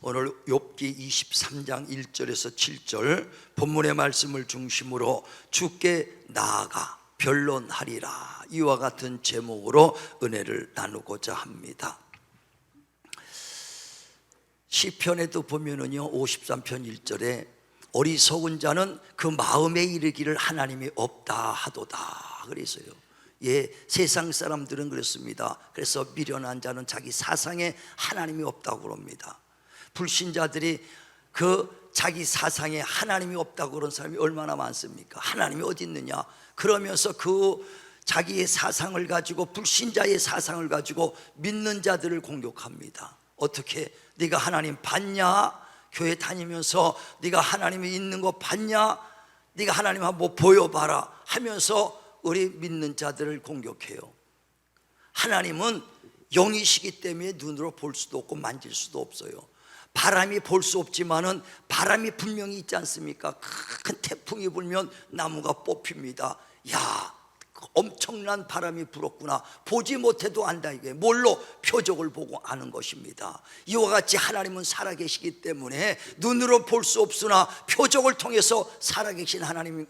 오늘 욥기 23장 1절에서 7절 본문의 말씀을 중심으로 주께 나아가 변론하리라, 이와 같은 제목으로 은혜를 나누고자 합니다. 시편에도 보면은요 53편 1절에 어리석은 자는 그 마음에 이르기를 하나님이 없다 하도다 그랬어요. 예, 세상 사람들은 그렇습니다. 그래서 미련한 자는 자기 사상에 하나님이 없다고 그럽니다. 불신자들이 그 자기 사상에 하나님이 없다고 그런 사람이 얼마나 많습니까? 하나님이 어디 있느냐 그러면서 그 자기의 사상을 가지고, 불신자의 사상을 가지고 믿는 자들을 공격합니다. 어떻게? 네가 하나님 봤냐? 교회 다니면서 네가 하나님이 있는 거 봤냐? 네가 하나님 한번 보여봐라 하면서 우리 믿는 자들을 공격해요. 하나님은 영이시기 때문에 눈으로 볼 수도 없고 만질 수도 없어요. 바람이 볼 수 없지만은 바람이 분명히 있지 않습니까? 큰 태풍이 불면 나무가 뽑힙니다. 야, 엄청난 바람이 불었구나. 보지 못해도 안다. 이게 뭘로? 표적을 보고 아는 것입니다. 이와 같이 하나님은 살아계시기 때문에 눈으로 볼 수 없으나 표적을 통해서 살아계신 하나님이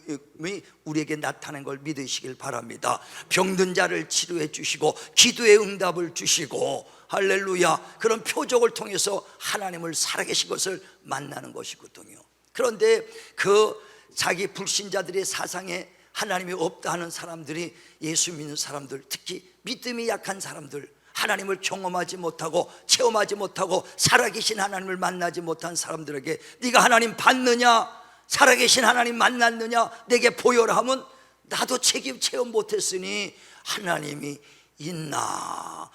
우리에게 나타낸 걸 믿으시길 바랍니다. 병든 자를 치료해 주시고 기도의 응답을 주시고, 할렐루야, 그런 표적을 통해서 하나님을 살아계신 것을 만나는 것이거든요. 그런데 그 자기 불신자들의 사상에 하나님이 없다 하는 사람들이, 예수 믿는 사람들, 특히 믿음이 약한 사람들, 하나님을 경험하지 못하고 체험하지 못하고 살아계신 하나님을 만나지 못한 사람들에게 네가 하나님 봤느냐? 살아계신 하나님 만났느냐? 내게 보여라 하면 나도 체험 못했으니 하나님이 있나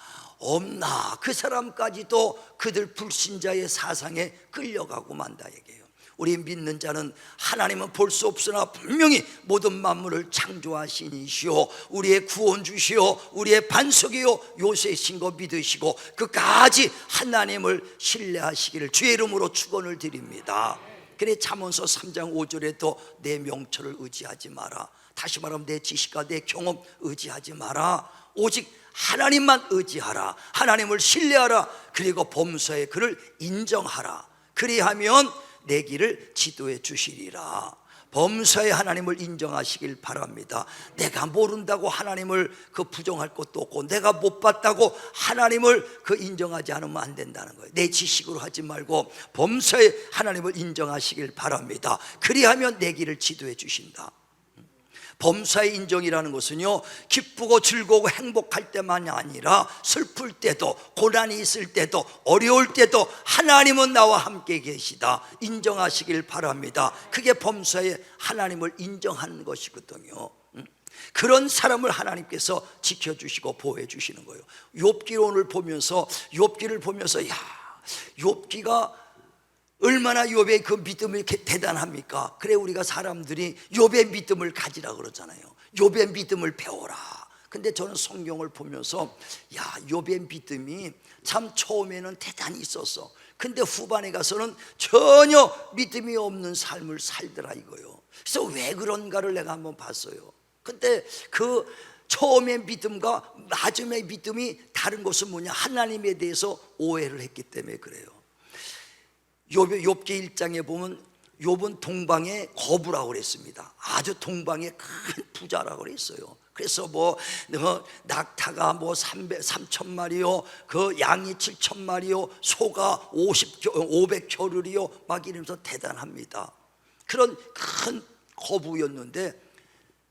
없나, 그 사람까지도 그들 불신자의 사상에 끌려가고 만다 얘기해요. 우리 믿는 자는 하나님은 볼 수 없으나 분명히 모든 만물을 창조하신 이시오, 우리의 구원주시오, 우리의 반석이요 요새신 거 믿으시고 끝까지 하나님을 신뢰하시기를 주의 이름으로 축원을 드립니다. 그래 잠언서 3장 5절에도 내 명철을 의지하지 마라, 다시 말하면 내 지식과 내 경험 의지하지 마라, 오직 하나님만 의지하라, 하나님을 신뢰하라, 그리고 범사에 그를 인정하라, 그리하면 내 길을 지도해 주시리라. 범사에 하나님을 인정하시길 바랍니다. 내가 모른다고 하나님을 부정할 것도 없고, 내가 못 봤다고 하나님을 인정하지 않으면 안 된다는 거예요. 내 지식으로 하지 말고 범사에 하나님을 인정하시길 바랍니다. 그리하면 내 길을 지도해 주신다. 범사의 인정이라는 것은요, 기쁘고 즐거우고 행복할 때만이 아니라 슬플 때도, 고난이 있을 때도, 어려울 때도 하나님은 나와 함께 계시다 인정하시길 바랍니다. 그게 범사에 하나님을 인정하는 것이거든요. 그런 사람을 하나님께서 지켜주시고 보호해 주시는 거예요. 욥기를 오늘 보면서, 욥기를 보면서 야, 욥기가 얼마나 욥의 그 믿음이 이렇게 대단합니까? 그래 우리가 사람들이 욥의 믿음을 가지라 그러잖아요. 욥의 믿음을 배워라. 근데 저는 성경을 보면서 야, 욥의 믿음이 참 처음에는 대단히 있었어. 근데 후반에 가서는 전혀 믿음이 없는 삶을 살더라 이거요. 그래서 왜 그런가를 내가 한번 봤어요. 근데 그 처음의 믿음과 마지막의 믿음이 다른 것은 뭐냐? 하나님에 대해서 오해를 했기 때문에 그래요. 욥기 1장에 보면 욥은 동방의 거부라고 그랬습니다. 아주 동방의 큰 부자라고 그랬어요. 그래서 낙타가 3,000마리요, 그 양이 7,000마리요, 소가 500겨를이요, 막 이러면서 대단합니다. 그런 큰 거부였는데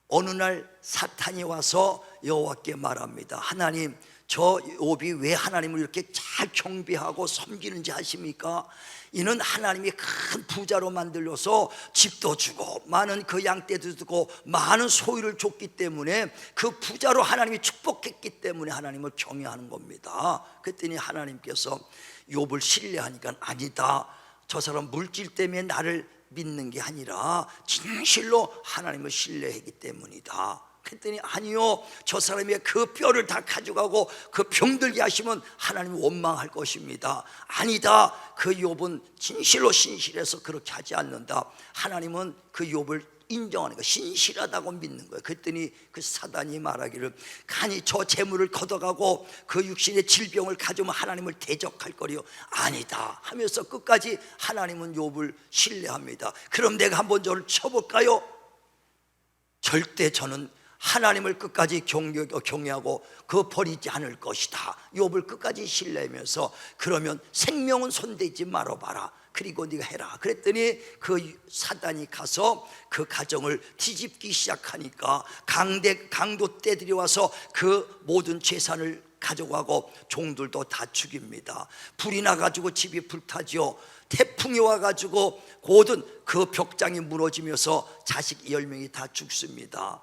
어느 날 사탄이 와서 여호와께 말합니다. 하나님, 저 욥이 왜 하나님을 이렇게 잘 경배하고 섬기는지 아십니까? 이는 하나님이 큰 부자로 만들어서 집도 주고 많은 그 양떼도 주고 많은 소유를 줬기 때문에 그 부자로 하나님이 축복했기 때문에 하나님을 경외하는 겁니다. 그랬더니 하나님께서 욥을 신뢰하니까 아니다, 저 사람 물질 때문에 나를 믿는 게 아니라 진실로 하나님을 신뢰하기 때문이다. 그랬더니 아니요, 저 사람이 그 뼈를 다 가져가고 그 병들게 하시면 하나님이 원망할 것입니다. 아니다, 그 욥은 진실로 신실해서 그렇게 하지 않는다. 하나님은 그 욥을 인정하는 거예요. 신실하다고 믿는 거예요. 그랬더니 그 사단이 말하기를 간이 저 재물을 걷어가고 그 육신의 질병을 가져오면 하나님을 대적할 거리요. 아니다 하면서 끝까지 하나님은 욥을 신뢰합니다. 그럼 내가 한번 저를 쳐볼까요? 절대 저는 하나님을 끝까지 경외하고 그 버리지 않을 것이다. 욥을 끝까지 신뢰하면서 그러면 생명은 손대지 말아봐라. 그리고 네가 해라. 그랬더니 그 사단이 가서 그 가정을 뒤집기 시작하니까 강도 떼들이 와서 그 모든 재산을 가져가고 종들도 다 죽입니다. 불이 나가지고 집이 불타지요. 태풍이 와가지고 모든 그 벽장이 무너지면서 자식 10명이 다 죽습니다.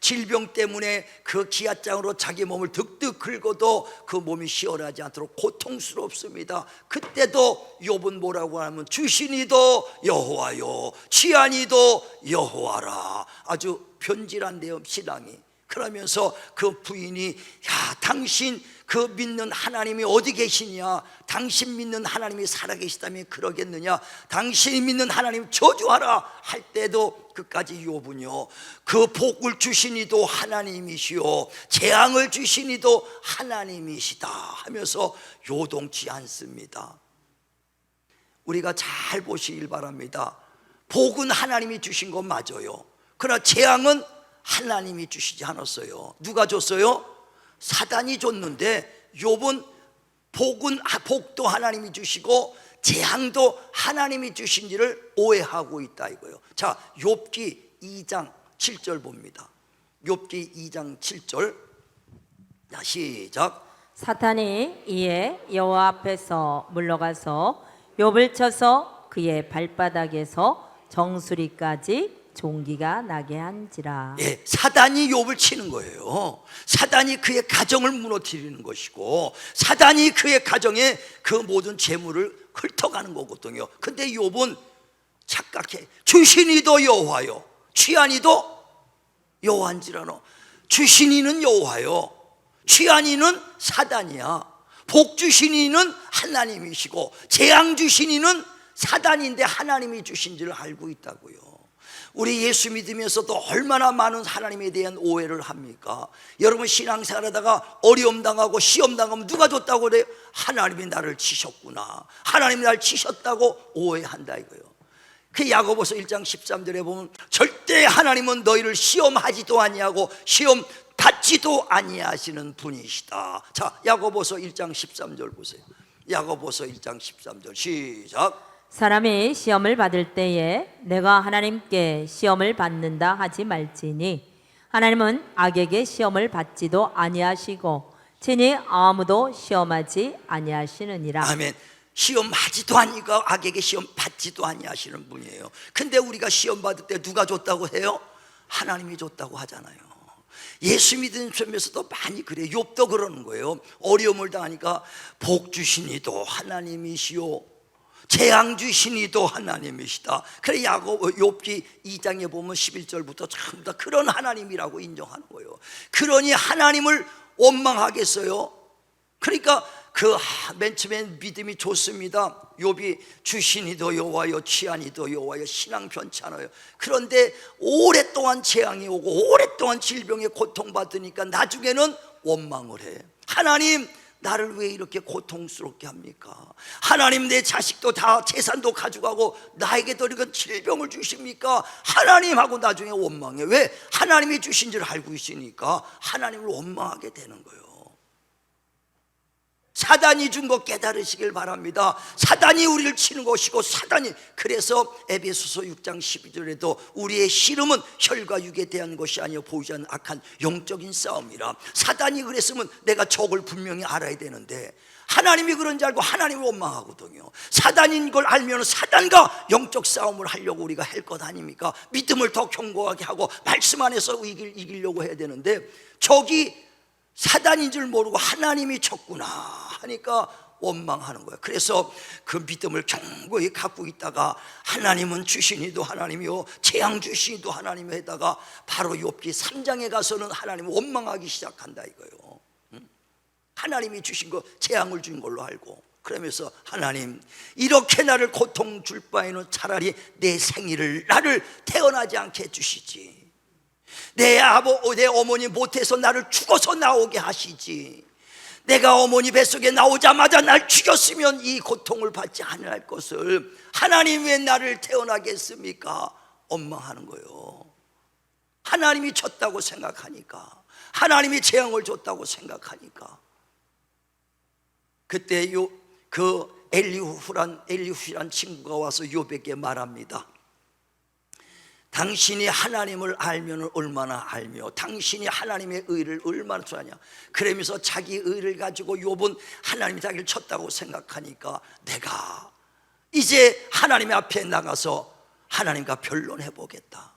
질병 때문에 그 기아장으로 자기 몸을 득득 긁어도 그 몸이 시원하지 않도록 고통스럽습니다. 그때도 욥은 뭐라고 하면 주시니도 여호와요 취하니도 여호와라. 아주 변질한데요 신앙이. 그러면서 그 부인이 야 당신 그 믿는 하나님이 어디 계시냐, 당신 믿는 하나님이 살아계시다면 그러겠느냐, 당신이 믿는 하나님 저주하라 할 때도 끝까지 욥은요 그 복을 주시니도 하나님이시요 재앙을 주시니도 하나님이시다 하면서 요동치 않습니다. 우리가 잘 보시길 바랍니다. 복은 하나님이 주신 건 맞아요. 그러나 재앙은 하나님이 주시지 않았어요. 누가 줬어요? 사단이 줬는데 욥은 복도 하나님이 주시고 재앙도 하나님이 주신지를 오해하고 있다 이거예요. 자, 욥기 2장 7절 봅니다. 욥기 2장 7절 시작. 사탄이 이에 여호와 앞에서 물러가서 욥을 쳐서 그의 발바닥에서 정수리까지 종기가 나게 한지라. 예, 사단이 욥을 치는 거예요. 사단이 그의 가정을 무너뜨리는 것이고 사단이 그의 가정에 그 모든 재물을 훑어가는 거거든요. 근데 욥은 착각해. 주신이도 여호와요 취하니도 여호와인지라노. 주신이는 여호와요 취하니는 사단이야. 복 주신이는 하나님이시고 재앙 주신이는 사단인데 하나님이 주신지를 알고 있다고요. 우리 예수 믿으면서도 얼마나 많은 하나님에 대한 오해를 합니까? 여러분 신앙생활 하다가 어려움 당하고 시험 당하면 누가 줬다고 그래요? 하나님이 나를 치셨구나, 하나님이 나를 치셨다고 오해한다 이거예요. 그 야고보서 1장 13절에 보면 절대 하나님은 너희를 시험하지도 아니하고 시험 받지도 아니하시는 분이시다. 자, 야고보서 1장 13절 보세요. 야고보서 1장 13절 시작. 사람이 시험을 받을 때에 내가 하나님께 시험을 받는다 하지 말지니 하나님은 악에게 시험을 받지도 아니하시고 친히 아무도 시험하지 아니하시느니라. 아멘. 시험하지도 아니고 악에게 시험 받지도 아니하시는 분이에요. 근데 우리가 시험 받을 때 누가 줬다고 해요? 하나님이 줬다고 하잖아요. 예수 믿는 점에서도 많이 그래요. 욥도 그러는 거예요. 어려움을 당하니까 복 주시니도 하나님이시오 재앙 주시니도 하나님이시다. 그래 욥기 2장에 보면 11절부터 전부 다 그런 하나님이라고 인정하는 거예요. 그러니 하나님을 원망하겠어요? 그러니까 그 맨 처음에 믿음이 좋습니다. 욥이 주시니도 여호와여 취하니도 여호와여 신앙 변치 않아요. 그런데 오랫동안 재앙이 오고 오랫동안 질병에 고통받으니까 나중에는 원망을 해. 하나님 나를 왜 이렇게 고통스럽게 합니까? 하나님 내 자식도 다 재산도 가져가고 나에게도 이런 질병을 주십니까? 하나님 하고 나중에 원망해. 왜? 하나님이 주신 줄 알고 있으니까 하나님을 원망하게 되는 거예요. 사단이 준 거 깨달으시길 바랍니다. 사단이 우리를 치는 것이고 사단이, 그래서 에베소서 6장 12절에도 우리의 씨름은 혈과 육에 대한 것이 아니요 보이지 않는 악한 영적인 싸움이라. 사단이 그랬으면 내가 적을 분명히 알아야 되는데 하나님이 그런 줄 알고 하나님을 원망하거든요. 사단인 걸 알면 사단과 영적 싸움을 하려고 우리가 할 것 아닙니까? 믿음을 더 견고하게 하고 말씀 안에서 이기려고 해야 되는데 적이 사단인 줄 모르고 하나님이 쳤구나 하니까 원망하는 거예요. 그래서 그 믿음을 견고히 갖고 있다가 하나님은 주시니도 하나님이요 재앙 주시니도 하나님에다가 바로 욥기 3장에 가서는 하나님을 원망하기 시작한다 이거예요. 하나님이 주신 거 재앙을 준 걸로 알고. 그러면서 하나님, 이렇게 나를 고통 줄 바에는 차라리 내 생일을, 나를 태어나지 않게 해주시지. 내 어머니 못해서 나를 죽어서 나오게 하시지. 내가 어머니 뱃속에 나오자마자 날 죽였으면 이 고통을 받지 않을 것을 하나님 왜 나를 태어나게 했습니까? 원망하는 거예요. 하나님이 줬다고 생각하니까, 하나님이 재앙을 줬다고 생각하니까. 그때 그 엘리후란 친구가 와서 욥에게 말합니다. 당신이 하나님을 알면 얼마나 알며 당신이 하나님의 의를 얼마나 좋아하냐. 그러면서 자기 의를 가지고 욥은 하나님이 자기를 쳤다고 생각하니까 내가 이제 하나님 앞에 나가서 하나님과 변론해 보겠다.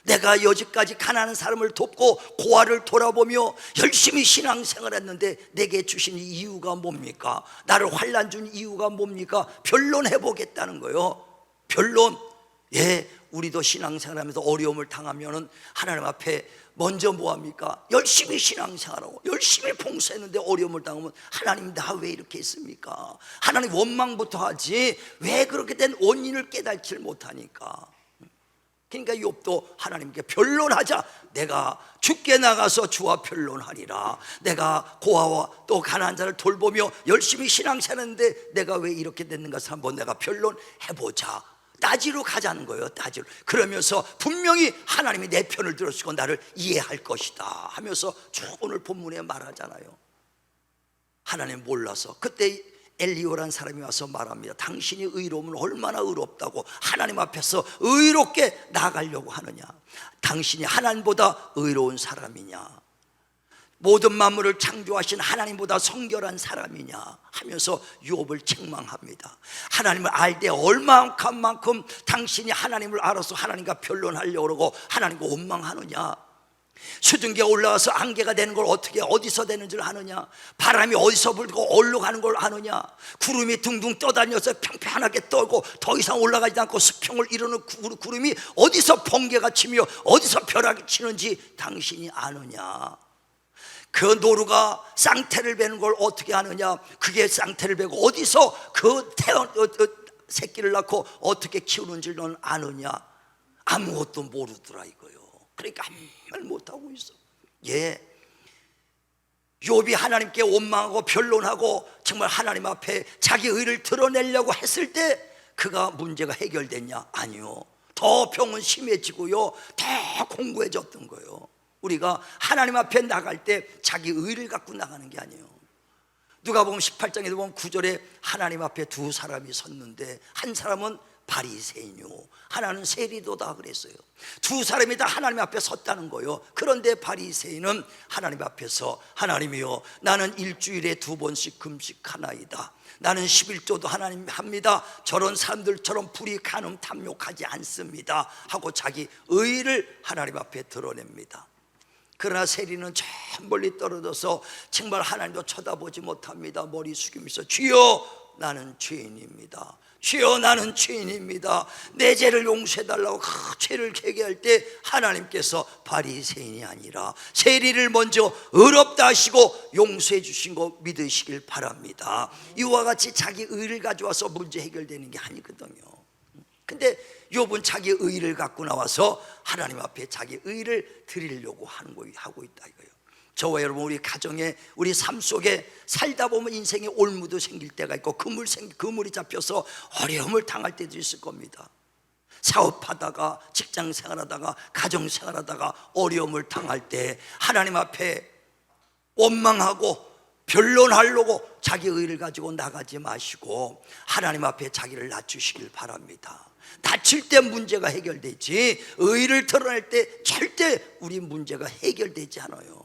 내가 여지까지 가난한 사람을 돕고 고아를 돌아보며 열심히 신앙생활 했는데 내게 주신 이유가 뭡니까? 나를 환난 준 이유가 뭡니까? 변론해 보겠다는 거예요. 변론. 예, 우리도 신앙생활하면서 어려움을 당하면은 하나님 앞에 먼저 뭐합니까? 열심히 신앙생활하고 열심히 봉사했는데 어려움을 당하면 하나님 나 왜 이렇게 했습니까? 하나님 원망부터 하지 왜 그렇게 된 원인을 깨닫지를 못하니까. 그러니까 욥도 하나님께 변론하자. 내가 죽게 나가서 주와 변론하리라. 내가 고아와 또 가난한 자를 돌보며 열심히 신앙생활했는데 내가 왜 이렇게 됐는가 한번 내가 변론해보자. 따지러 가자는 거예요. 따지러. 그러면서 분명히 하나님이 내 편을 들어주고 나를 이해할 것이다 하면서 쭉 오늘 본문에 말하잖아요. 하나님 몰라서. 그때 엘리오라는 사람이 와서 말합니다. 당신이 의로우면 얼마나 의롭다고 하나님 앞에서 의롭게 나아가려고 하느냐. 당신이 하나님보다 의로운 사람이냐, 모든 만물을 창조하신 하나님보다 성결한 사람이냐 하면서 욥을 책망합니다. 하나님을 알 때 얼마만큼 당신이 하나님을 알아서 하나님과 변론하려고 그러고 하나님과 원망하느냐. 수증기가 올라와서 안개가 되는 걸 어떻게 어디서 되는 줄 아느냐. 바람이 어디서 불고 어디로 가는 걸 아느냐. 구름이 둥둥 떠다녀서 평평하게 떠고 더 이상 올라가지 않고 수평을 이루는 구름이 어디서 번개가 치며 어디서 벼락이 치는지 당신이 아느냐. 그 노루가 쌍태를 베는 걸 어떻게 아느냐. 그게 쌍태를 베고 어디서 그 새끼를 낳고 어떻게 키우는지 넌 아느냐. 아무것도 모르더라 이거요. 그러니까 아무 말 못하고 있어. 예, 욥이 하나님께 원망하고 변론하고 정말 하나님 앞에 자기 의를 드러내려고 했을 때 그가 문제가 해결됐냐? 아니요. 더 병은 심해지고요, 더 공고해졌던 거예요. 우리가 하나님 앞에 나갈 때 자기 의를 갖고 나가는 게 아니에요. 누가복음 18장에도 보면 9절에 하나님 앞에 두 사람이 섰는데 한 사람은 바리새인이요 하나는 세리도다 그랬어요. 두 사람이 다 하나님 앞에 섰다는 거예요. 그런데 바리새인은 하나님 앞에서 하나님이요 나는 일주일에 2번씩 금식하나이다. 나는 11조도 하나님 합니다. 저런 사람들처럼 불이 간음 탐욕하지 않습니다 하고 자기 의를 하나님 앞에 드러냅니다. 그러나 세리는 저 멀리 떨어져서 정말 하나님도 쳐다보지 못합니다. 머리 숙이면서 주여 나는 죄인입니다. 주여 나는 죄인입니다. 내 죄를 용서해달라고 그 죄를 회개할 때 하나님께서 바리새인이 아니라 세리를 먼저 의롭다 하시고 용서해 주신 거 믿으시길 바랍니다. 이와 같이 자기 의를 가져와서 문제 해결되는 게 아니거든요. 근데 욥은 자기 의를 갖고 나와서 하나님 앞에 자기 의를 드리려고 하고 있다 이거예요. 저와 여러분 우리 가정에 우리 삶 속에 살다 보면 인생에 올무도 생길 때가 있고 그물이 잡혀서 어려움을 당할 때도 있을 겁니다. 사업하다가 직장 생활하다가 가정 생활하다가 어려움을 당할 때 하나님 앞에 원망하고 변론하려고 자기 의를 가지고 나가지 마시고 하나님 앞에 자기를 낮추시길 바랍니다. 다칠 때 문제가 해결되지 의를 드러낼 때 절대 우리 문제가 해결되지 않아요.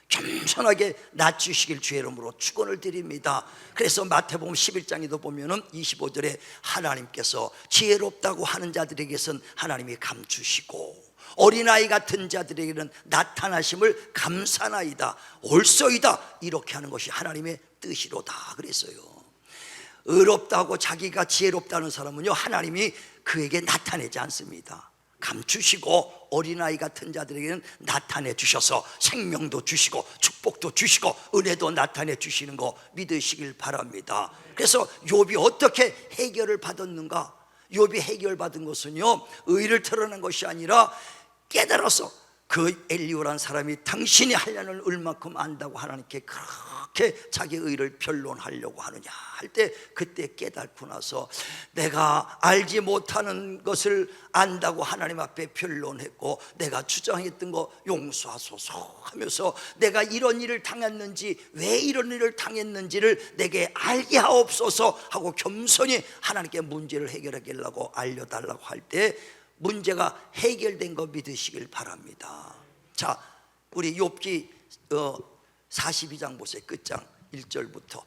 겸손하게 낮추시길 주의 이름으로 축원을 드립니다. 그래서 마태복음 11장에도 보면은 25절에 하나님께서 지혜롭다고 하는 자들에게선 하나님이 감추시고 어린아이 같은 자들에게는 나타나심을 감사나이다 옳소이다 이렇게 하는 것이 하나님의 뜻이로다 그랬어요. 의롭다고 자기가 지혜롭다는 사람은요 하나님이 그에게 나타내지 않습니다. 감추시고 어린아이 같은 자들에게는 나타내 주셔서 생명도 주시고 축복도 주시고 은혜도 나타내 주시는 거 믿으시길 바랍니다. 그래서 욥이 어떻게 해결을 받았는가? 욥이 해결받은 것은요, 의를 드러낸 것이 아니라 깨달아서 그 엘리후라는 사람이 당신이 하려는 얼만큼 안다고 하나님께 그렇게 자기 의를 변론하려고 하느냐 할 때, 그때 깨닫고 나서 내가 알지 못하는 것을 안다고 하나님 앞에 변론했고 내가 주장했던 거 용서하소서 하면서 내가 이런 일을 당했는지, 왜 이런 일을 당했는지를 내게 알게 하옵소서 하고 겸손히 하나님께 문제를 해결하려고 알려달라고 할 때 문제가 해결된 거 믿으시길 바랍니다. 자, 우리 욥기 42장 보세요. 끝장 1절부터.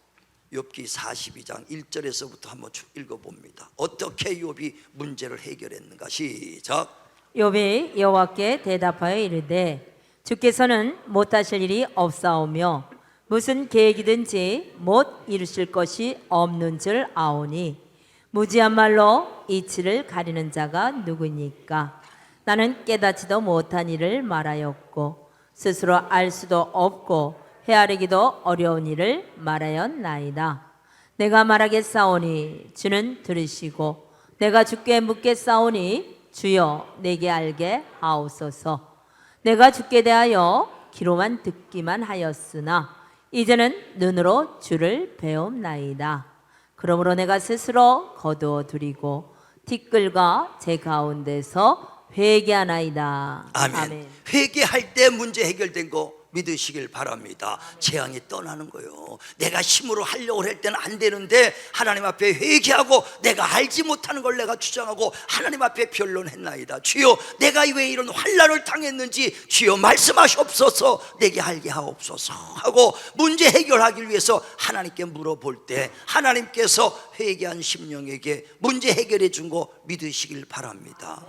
욥기 42장 1절에서부터 한번 쭉 읽어봅니다. 어떻게 욥이 문제를 해결했는가? 시작. 욥이 여호와께 대답하여 이르되 주께서는 못하실 일이 없사오며 무슨 계획이든지 못 이루실 것이 없는 줄 아오니 무지한 말로 이치를 가리는 자가 누구니까? 나는 깨닫지도 못한 일을 말하였고 스스로 알 수도 없고 헤아리기도 어려운 일을 말하였나이다. 내가 말하겠사오니 주는 들으시고 내가 주께 묻겠사오니 주여 내게 알게 하옵소서. 내가 주께 대하여 귀로만 듣기만 하였으나 이제는 눈으로 주를 배움나이다. 그러므로 내가 스스로 거두어 두리고 티끌과 제 가운데서 회개하나이다. 아멘. 회개할 때 문제 해결된 거 믿으시길 바랍니다. 재앙이 떠나는 거예요. 내가 힘으로 하려고 할 때는 안 되는데 하나님 앞에 회개하고 내가 알지 못하는 걸 내가 주장하고 하나님 앞에 변론했나이다. 주여 내가 왜 이런 환난을 당했는지 주여 말씀하시옵소서, 내게 알게 하옵소서 하고 문제 해결하기 위해서 하나님께 물어볼 때 하나님께서 회개한 심령에게 문제 해결해 준 거 믿으시길 바랍니다.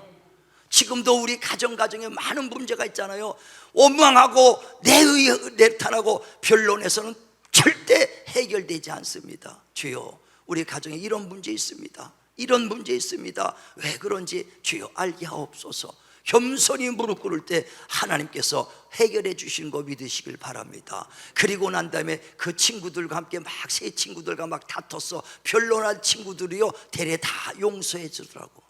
지금도 우리 가정에 많은 문제가 있잖아요. 원망하고 내탄하고 변론해서는 절대 해결되지 않습니다. 주여 우리 가정에 이런 문제 있습니다. 이런 문제 있습니다. 왜 그런지 주여 알게 하옵소서. 겸손히 무릎 꿇을 때 하나님께서 해결해 주시는 거 믿으시길 바랍니다. 그리고 난 다음에 그 친구들과 함께 막 새 친구들과 막 다퉜어. 변론한 친구들이요 대래 다 용서해 주더라고.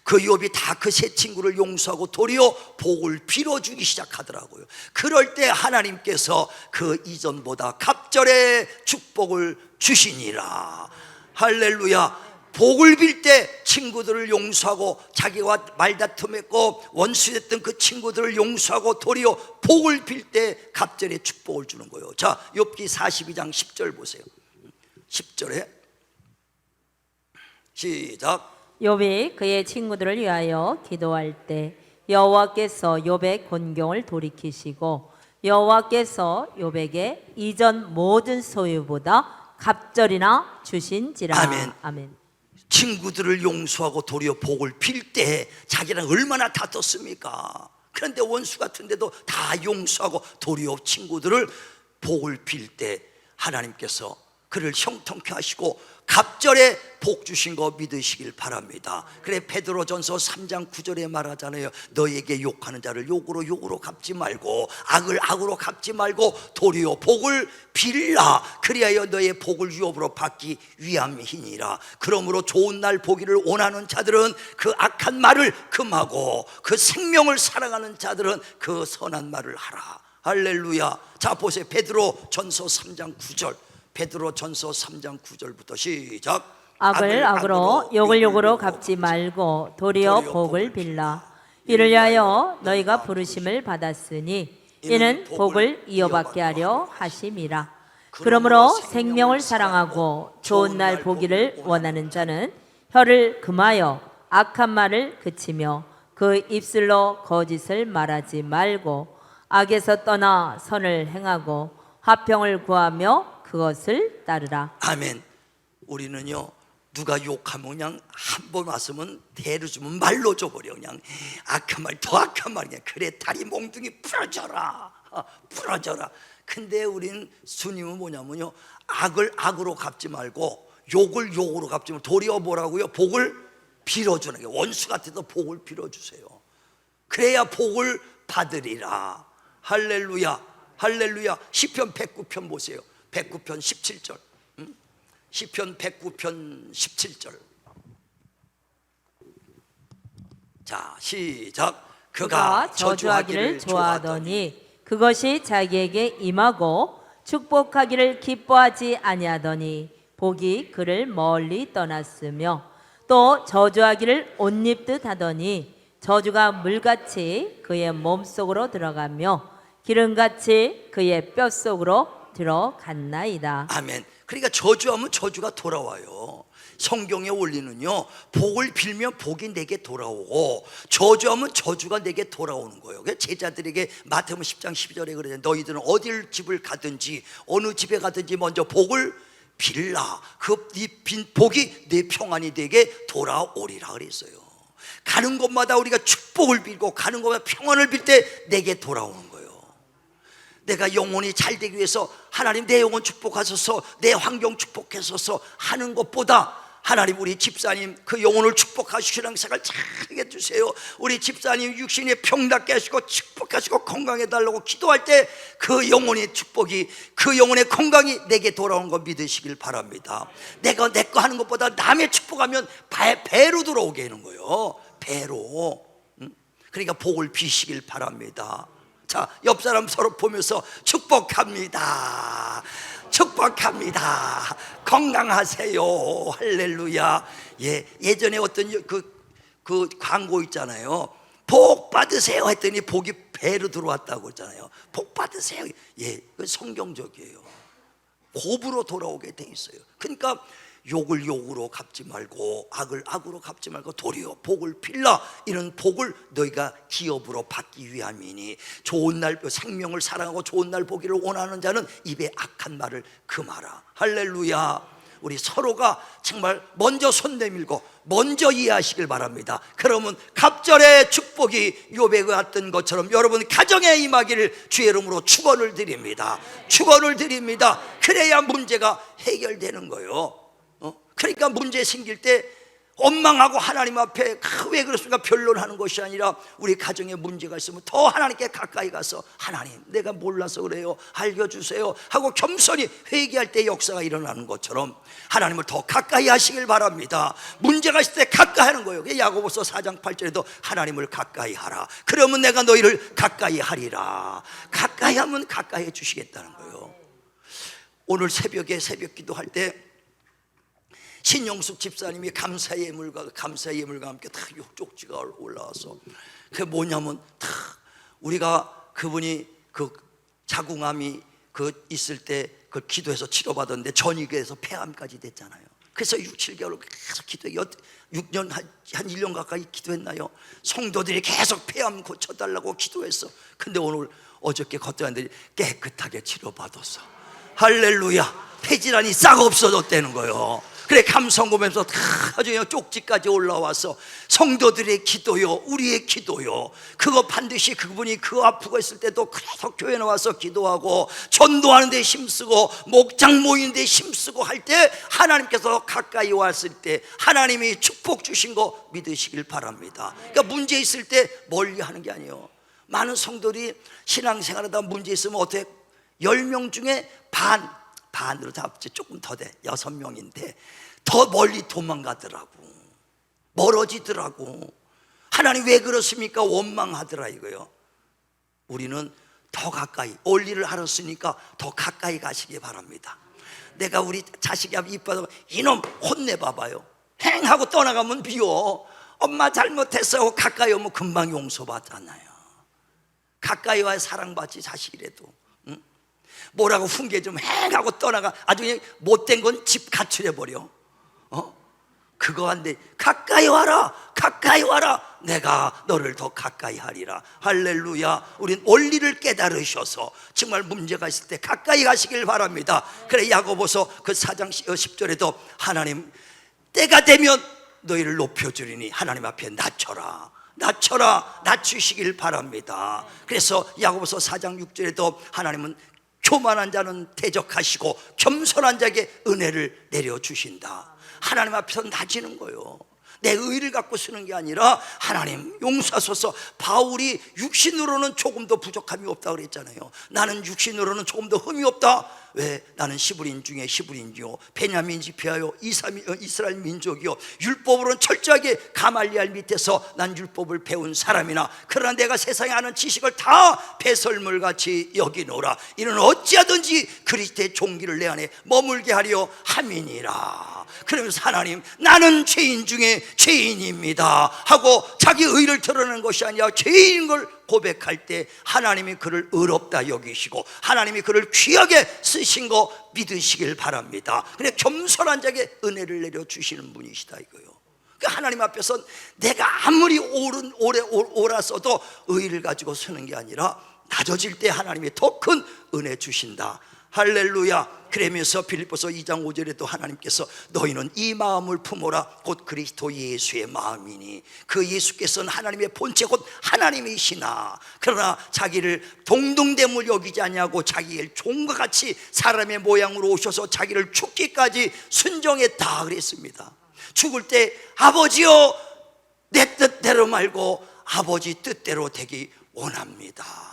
그 욥이 다 그 세 친구를 용서하고 도리어 복을 빌어주기 시작하더라고요. 그럴 때 하나님께서 그 이전보다 갑절의 축복을 주시니라. 할렐루야. 복을 빌 때 친구들을 용서하고 자기와 말다툼했고 원수됐던 그 친구들을 용서하고 도리어 복을 빌 때 갑절의 축복을 주는 거예요. 자, 욥기 42장 10절 보세요. 10절에 시작. 욥이 그의 친구들을 위하여 기도할 때 여호와께서 욥의 곤경을 돌이키시고 여호와께서 욥에게 이전 모든 소유보다 갑절이나 주신지라. 아멘. 아멘. 친구들을 용서하고 도리어 복을 빌 때 자기랑 얼마나 다퉜습니까? 그런데 원수 같은데도 다 용서하고 도리어 친구들을 복을 빌 때 하나님께서 그를 형통케 하시고 갑절에 복 주신 거 믿으시길 바랍니다. 그래 베드로전서 3장 9절에 말하잖아요. 너에게 욕하는 자를 욕으로 갚지 말고 악을 악으로 갚지 말고 도리어 복을 빌라. 그리하여 너의 복을 유업으로 받기 위함이니라. 그러므로 좋은 날 보기를 원하는 자들은 그 악한 말을 금하고 그 생명을 사랑하는 자들은 그 선한 말을 하라. 할렐루야. 자 보세요. 베드로전서 3장 9절. 베드로전서 3장 9절부터 시작. 악을 악으로 욕을 욕으로 갚지 말고 도리어 복을 빌라. 이를 위하여 너희가 부르심을 받았으니 이는 복을 이어받게 하려 하심이라. 그러므로 생명을 사랑하고 좋은 날 보기를 원하는 자는 혀를 금하여 악한 말을 그치며 그 입술로 거짓을 말하지 말고 악에서 떠나 선을 행하고 화평을 구하며 그것을 따르라. 아멘. 우리는요 누가 욕하면 그냥 한 번 왔으면 대로 주면 말로 줘버려. 그냥 악한 말 더 악한 말. 그냥 그래 다리 몽둥이 풀어져라. 풀어져라. 근데 우린 주님은 뭐냐면요 악을 악으로 갚지 말고 욕을 욕으로 갚지 말고 도리어 뭐라고요? 복을 빌어주는 게 원수 같아도 복을 빌어주세요. 그래야 복을 받으리라. 할렐루야, 할렐루야. 시편 109편 보세요. 109편 17절. 시편 109편 17절. 자, 시작. 그가 저주하기를 좋아하더니 그것이 자기에게 임하고 축복하기를 기뻐하지 아니하더니 복이 그를 멀리 떠났으며 또 저주하기를 옷 입듯 하더니 저주가 물같이 그의 몸속으로 들어가며 기름같이 그의 뼛속으로 들어갔나이다. 아멘. 그러니까 저주하면 저주가 돌아와요. 성경의 원리는요, 복을 빌면 복이 내게 돌아오고 저주하면 저주가 내게 돌아오는 거예요. 그래서 제자들에게 마태복음 10장 12절에 그러잖아요. 너희들은 어딜 집을 가든지 어느 집에 가든지 먼저 복을 빌라. 그 복이 내 평안이 되게 돌아오리라 그랬어요. 가는 곳마다 우리가 축복을 빌고 가는 곳마다 평안을 빌 때 내게 돌아오는 거예요. 내가 영혼이 잘 되기 위해서 하나님 내 영혼 축복하소서, 내 환경 축복하소서 하는 것보다 하나님 우리 집사님 그 영혼을 축복하시고 신앙생활 잘하게 해주세요, 우리 집사님 육신이 평낫게 하시고 축복하시고 건강해 달라고 기도할 때 그 영혼의 축복이, 그 영혼의 건강이 내게 돌아오는 거 믿으시길 바랍니다. 내가 내 거 하는 것보다 남의 축복하면 배로 들어오게 하는 거예요. 배로. 그러니까 복을 비시길 바랍니다. 자, 옆 사람 서로 보면서 축복합니다. 축복합니다. 건강하세요. 할렐루야. 예전에 어떤 그 광고 있잖아요. 복 받으세요 했더니 복이 배로 들어왔다고 했잖아요. 복 받으세요. 그 성경적이에요. 복으로 돌아오게 돼 있어요. 그러니까 욕을 욕으로 갚지 말고 악을 악으로 갚지 말고 도리어 복을 빌라. 이런 복을 너희가 기업으로 받기 위함이니 좋은 날 생명을 사랑하고 좋은 날 보기를 원하는 자는 입에 악한 말을 금하라. 할렐루야. 우리 서로가 정말 먼저 손 내밀고 먼저 이해하시길 바랍니다. 그러면 갑절의 축복이 욥에 왔던 것처럼 여러분 가정에 임하기를 주의 이름으로 축원을 드립니다. 축원을 드립니다. 그래야 문제가 해결되는 거예요. 그러니까 문제 생길 때 원망하고 하나님 앞에 왜 그렇습니까 변론하는 것이 아니라 우리 가정에 문제가 있으면 더 하나님께 가까이 가서 하나님 내가 몰라서 그래요, 알려주세요 하고 겸손히 회개할 때 역사가 일어나는 것처럼 하나님을 더 가까이 하시길 바랍니다. 문제가 있을 때 가까이 하는 거예요. 야고보서 4장 8절에도 하나님을 가까이 하라. 그러면 내가 너희를 가까이 하리라. 가까이 하면 가까이 해주시겠다는 거예요. 오늘 새벽에 새벽 기도할 때 신용숙 집사님이 감사의 예물과 함께 다 쪽지가 올라와서 그게 뭐냐면 다 우리가 그분이 그 자궁암이 그 있을 때 그 기도해서 치료받았는데 전이교에서 폐암까지 됐잖아요. 그래서 6, 7개월 계속 기도해 6년 한 1년 가까이 기도했나요? 성도들이 계속 폐암 고쳐달라고 기도했어. 근데 오늘 어저께 걷더니 깨끗하게 치료받았어. 할렐루야. 폐질환이 싹 없어졌다는 거예요. 그래 감성금에서 아주 쪽지까지 올라와서 성도들의 기도요, 우리의 기도요, 그거 반드시 그분이 그 아프고 있을 때도 계속 교회 나와서 기도하고 전도하는 데 힘쓰고 목장 모이는 데 힘쓰고 할 때 하나님께서 가까이 왔을 때 하나님이 축복 주신 거 믿으시길 바랍니다. 그러니까 문제 있을 때 멀리 하는 게 아니에요. 많은 성도들이 신앙생활하다 문제 있으면 어떻게 10명 중에 반으로 잡지 조금 더 돼 6명인데 더 멀리 도망가더라고. 멀어지더라고. 하나님 왜 그렇습니까? 원망하더라 이거요. 우리는 더 가까이 원리를 알았으니까 더 가까이 가시기 바랍니다. 내가 우리 자식이 이뻐서 이놈 혼내봐봐요. 행하고 떠나가면 비워. 엄마 잘못했어 하고 가까이 오면 금방 용서받잖아요. 가까이 와야 사랑받지 자식이라도. 뭐라고 훈계 좀 행하고 떠나가 아주 그냥 못된 건 집 가출해버려. 그거 안 돼. 가까이 와라, 가까이 와라. 내가 너를 더 가까이 하리라. 할렐루야. 우린 원리를 깨달으셔서 정말 문제가 있을 때 가까이 가시길 바랍니다. 그래 야고보서 그 4장 10절에도 하나님 때가 되면 너희를 높여주리니 하나님 앞에 낮춰라, 낮추시길 바랍니다. 그래서 야고보서 4장 6절에도 하나님은 교만한 자는 대적하시고 겸손한 자에게 은혜를 내려주신다. 하나님 앞에서 낮이는 거예요. 내 의를 갖고 쓰는 게 아니라 하나님 용서하소서. 바울이 육신으로는 조금 더 부족함이 없다 그랬잖아요. 나는 육신으로는 조금 더 흠이 없다. 왜? 나는 히브리인 중에 히브리인이요 베냐민 지파요 이스라엘 민족이요 율법으로는 철저하게 가말리알 밑에서 난 율법을 배운 사람이나 그러나 내가 세상에 아는 지식을 다 배설물같이 여기노라. 이는 어찌하든지 그리스도의 종기를 내 안에 머물게 하려 함이니라. 그러면서 하나님 나는 죄인 중에 죄인입니다 하고 자기 의를 드러내는 것이 아니라 죄인인 걸 고백할 때 하나님이 그를 의롭다 여기시고 하나님이 그를 귀하게 쓰신 거 믿으시길 바랍니다. 그냥 겸손한 자에게 은혜를 내려주시는 분이시다 이거요. 하나님 앞에서 내가 아무리 오래 옳았어도 의를 가지고 서는 게 아니라 낮아질 때 하나님이 더 큰 은혜 주신다. 할렐루야. 그러면서 빌립보서 2장 5절에 또 하나님께서 너희는 이 마음을 품어라 곧 그리스도 예수의 마음이니 그 예수께서는 하나님의 본체 곧 하나님이시나 그러나 자기를 동등됨을 여기지 아니하고 자기의 종과 같이 사람의 모양으로 오셔서 자기를 죽기까지 순종했다 그랬습니다. 죽을 때 아버지여 내 뜻대로 말고 아버지 뜻대로 되기 원합니다.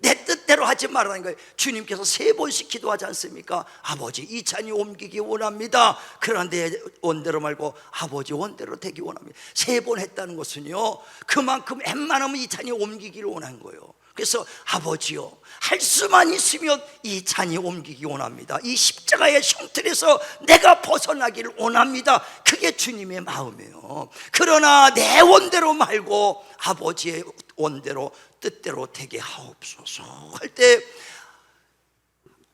내 뜻대로 하지 말라는 거예요. 주님께서 3번씩 기도하지 않습니까? 아버지 이 잔이 옮기기 원합니다. 그러나 내 원대로 말고 아버지 원대로 되기 원합니다. 3번 했다는 것은요 그만큼 웬만하면 이 잔이 옮기기를 원한 거예요. 그래서 아버지요 할 수만 있으면 이 잔이 옮기기 원합니다. 이 십자가의 형틀에서 내가 벗어나기를 원합니다. 그게 주님의 마음이에요. 그러나 내 원대로 말고 아버지의 원대로 뜻대로 되게 하옵소서 할 때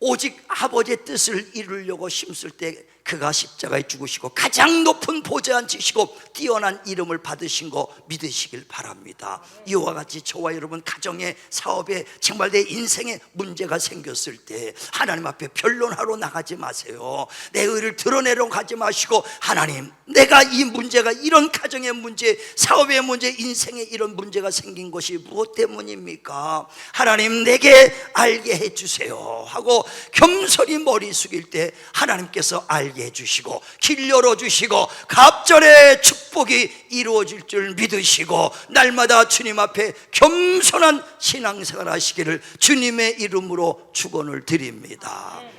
오직 아버지의 뜻을 이루려고 힘쓸 때 그가 십자가에 죽으시고 가장 높은 보좌에 앉으시고 뛰어난 이름을 받으신 거 믿으시길 바랍니다. 이와 같이 저와 여러분 가정에 사업에 정말 내 인생에 문제가 생겼을 때 하나님 앞에 변론하러 나가지 마세요. 내 의를 드러내러 가지 마시고 하나님 내가 이 문제가 이런 가정의 문제 사업의 문제 인생에 이런 문제가 생긴 것이 무엇 때문입니까? 하나님 내게 알게 해주세요 하고 겸손히 머리 숙일 때 하나님께서 알게 해주시고 길 열어주시고 갑절의 축복이 이루어질 줄 믿으시고 날마다 주님 앞에 겸손한 신앙생활 하시기를 주님의 이름으로 축원을 드립니다.